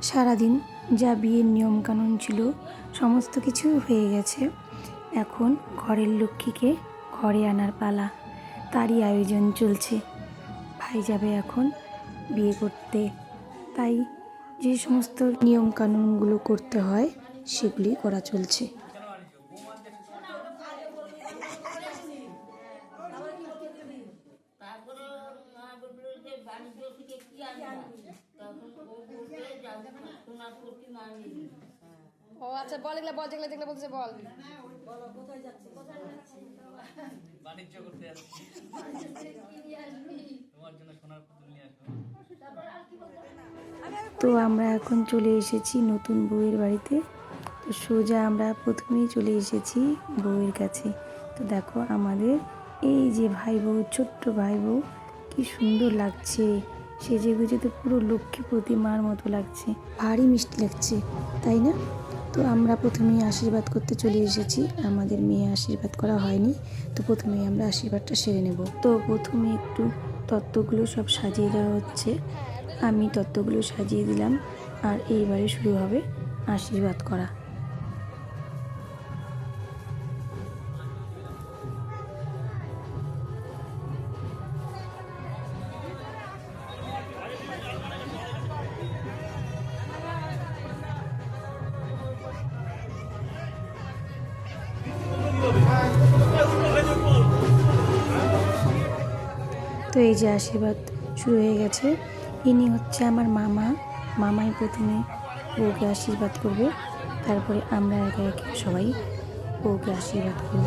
সারাদিন যা বিয়ের নিয়মকানুন ছিল সমস্ত কিছু হয়ে গেছে। এখন ঘরের লক্ষ্মীকে ঘরে আনার পালা, তারই আয়োজন চলছে। ভাই যাবে এখন বিয়ে করতে, তাই যে সমস্ত নিয়মকানুনগুলো করতে হয় সেগুলি করা চলছে। ও আচ্ছা, বল এগুলো, বল যেগুলো যেগুলো বলছে বল। বাণিজ্য করতে যাচ্ছি, তোমার জন্য সোনার পুতুল নিয়ে আসবো। তো আমরা এখন চলে এসেছি নতুন বউয়ের বাড়িতে। তো সোজা আমরা প্রথমেই চলে এসেছি বউয়ের কাছে। তো দেখো আমাদের এই যে ভাই বউ, ছোট্ট ভাই বউ, কি সুন্দর লাগছে, সেজে গুজে তো পুরো লক্ষ্মী প্রতিমার মতো লাগছে, ভারী মিষ্টি লাগছে, তাই না? তো আমরা প্রথমেই আশীর্বাদ করতে চলে এসেছি। আমাদের মেয়ে আশীর্বাদ করা হয়নি, তো প্রথমেই আমরা আশীর্বাদটা সেরে নেব। তো প্রথমে একটু তত্ত্বগুলো সব সাজিয়ে দেওয়া হচ্ছে। আমি তত্ত্বগুলো সাজিয়ে দিলাম, আর এইবারে শুরু হবে আশীর্বাদ করা। তো এই যে আশীর্বাদ শুরু হয়ে গেছে। ইনি হচ্ছে আমার মামা। মামাই প্রথমে বউকে আশীর্বাদ করবে, তারপরে আমরা একে একে সবাই বউকে আশীর্বাদ করব।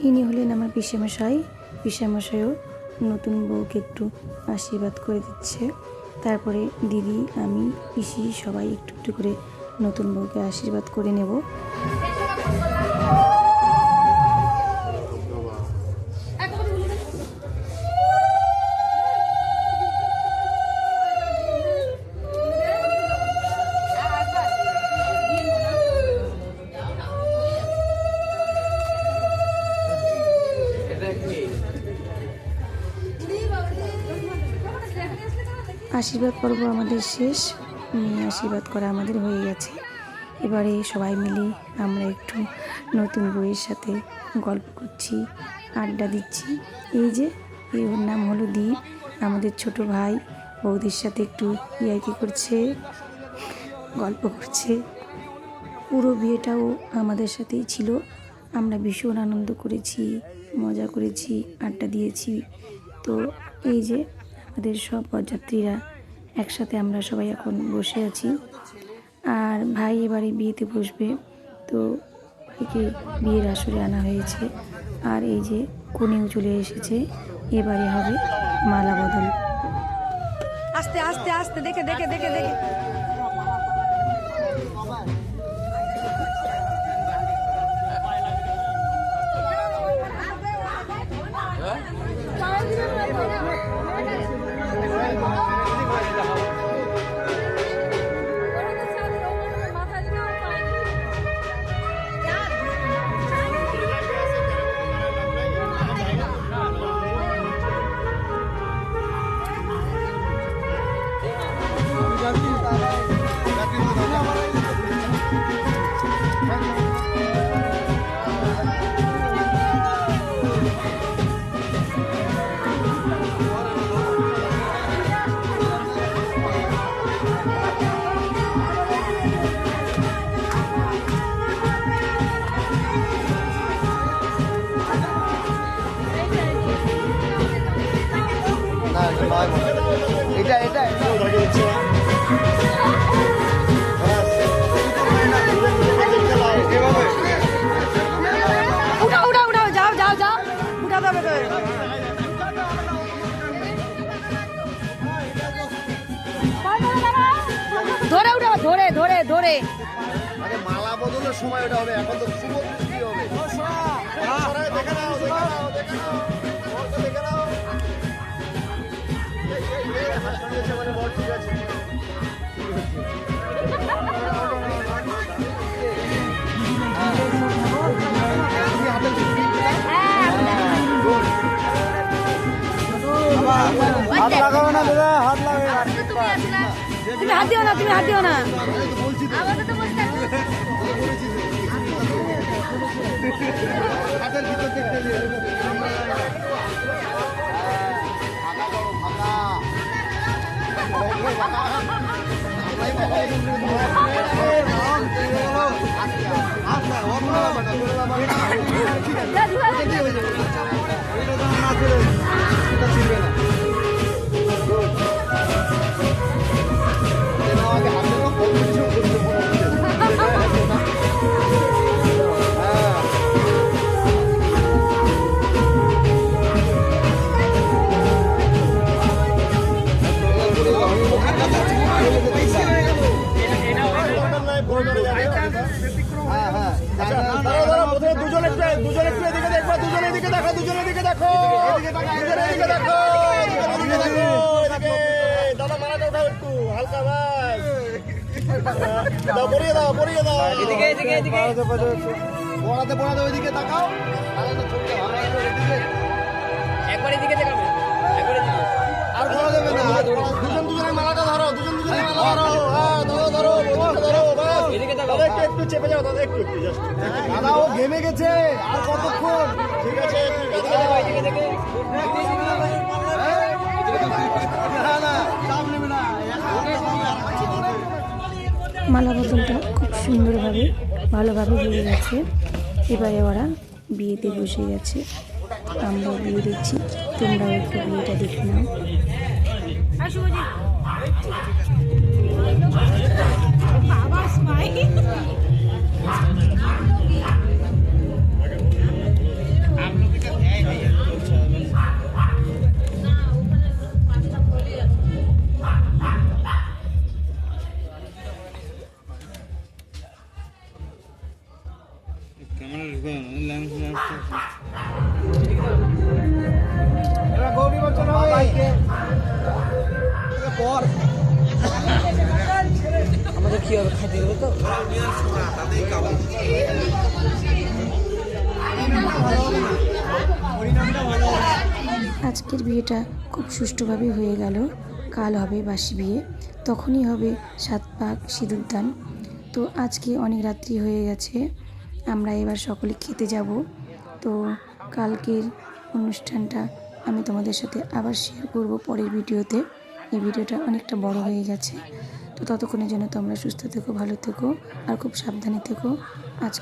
ইনি হলেন আমার পিসেমশাই। পিসেমশাইও নতুন বউকে একটু আশীর্বাদ করে দিচ্ছে। তারপরে দিদি, আমি, পিসি সবাই একটু একটু করে নতুন বউকে আশীর্বাদ করে নেব। আশীর্বাদ পর্ব আমাদের শেষ, মেয়ে আশীর্বাদ করা আমাদের হয়ে গেছে। এবারে সবাই মিলে আমরা একটু নতুন বউয়ের সাথে গল্প করছি, আড্ডা দিচ্ছি। এই যে ওর নাম হলো দীপ, আমাদের ছোট ভাই বৌদির সাথে একটু ইয়ার্কি করছে, গল্প করছে। পুরো বিয়েটাও আমাদের সাথেই ছিল। আমরা ভীষণ আনন্দ করেছি, মজা করেছি, আড্ডা দিয়েছি। তো এই যে আমাদের সব বরযাত্রীরা একসাথে আমরা সবাই এখন বসে আছি। আর ভাই এবারে বিয়েতে বসবে, তো ভাইকে বিয়ের আসরে আনা হয়েছে। আর এই যে কনেও চলে এসেছে, এবারে হবে মালা বদল। আস্তে আস্তে আস্তে, দেখে দেখে দেখে দেখে। Gracias. ভোরে আরে মালা বদলের সময় ওটা হবে, এখন তো শুভ কি হবে? দেখে নাও, দেখে নাও, দেখে নাও, বরকে দেখে নাও। এই হাসি দিয়েছে মানে বর ঠিক আছে। হাত লাগাও না দাদা, হাত লাগাও। তুমি হাত দিও না, তুমি হাত দিও না। হাতের ভিতর দেখতে দিয়ে পড়াতে পড়াতে ওইদিকে তাকাও, একবার এদিকে দেখাবে, একবার এদিকে। আর ধরা যাবে না। দুজন দুজনের মালাটা ধরো, দুজন দুজনের মালা ধরো। হ্যাঁ, ধরো ধরো, বন্ধুকে ধরো, ব্যাস। এদিকে তাকাও। দাদা একটু চেপে যাও, দাদা একটু just। দাদা ও ঘেমে গেছে, আর কতক্ষণ? ঠিক আছে, ঠিক আছে। এদিকে দেখে। না না, চাপ নেবে না। মালা বদলটা খুব সুন্দরভাবে ভালোভাবে হয়ে গেছে। এবারে ওরা বিয়েতে বসে গেছে, আমরাও বিয়ে দেখছি, তোমরাও একটু বিয়েটা দেখে নাও। গৌরী বলছো না ভাইকে পর আমাদের কি হবে, খাইতে দেবে তো? আজকের বিয়েটা খুব সুষ্ঠুভাবে হয়ে গেল। কাল হবে বাসি বিয়ে, তখনই হবে 7 পাক সিঁদুরদান। তো আজকে অনেক রাত্রি হয়ে গেছে, আমরা এবার সকলে খেতে যাব। তো কালকের অনুষ্ঠানটা আমি তোমাদের সাথে আবার শেয়ার করব পরের ভিডিওতে। এই ভিডিওটা অনেকটা বড় হয়ে গেছে, তো ততক্ষণের জন্য তোমরা সুস্থ থেকো, ভালো থেকো, আর খুব সাবধানে থেকো। আজকে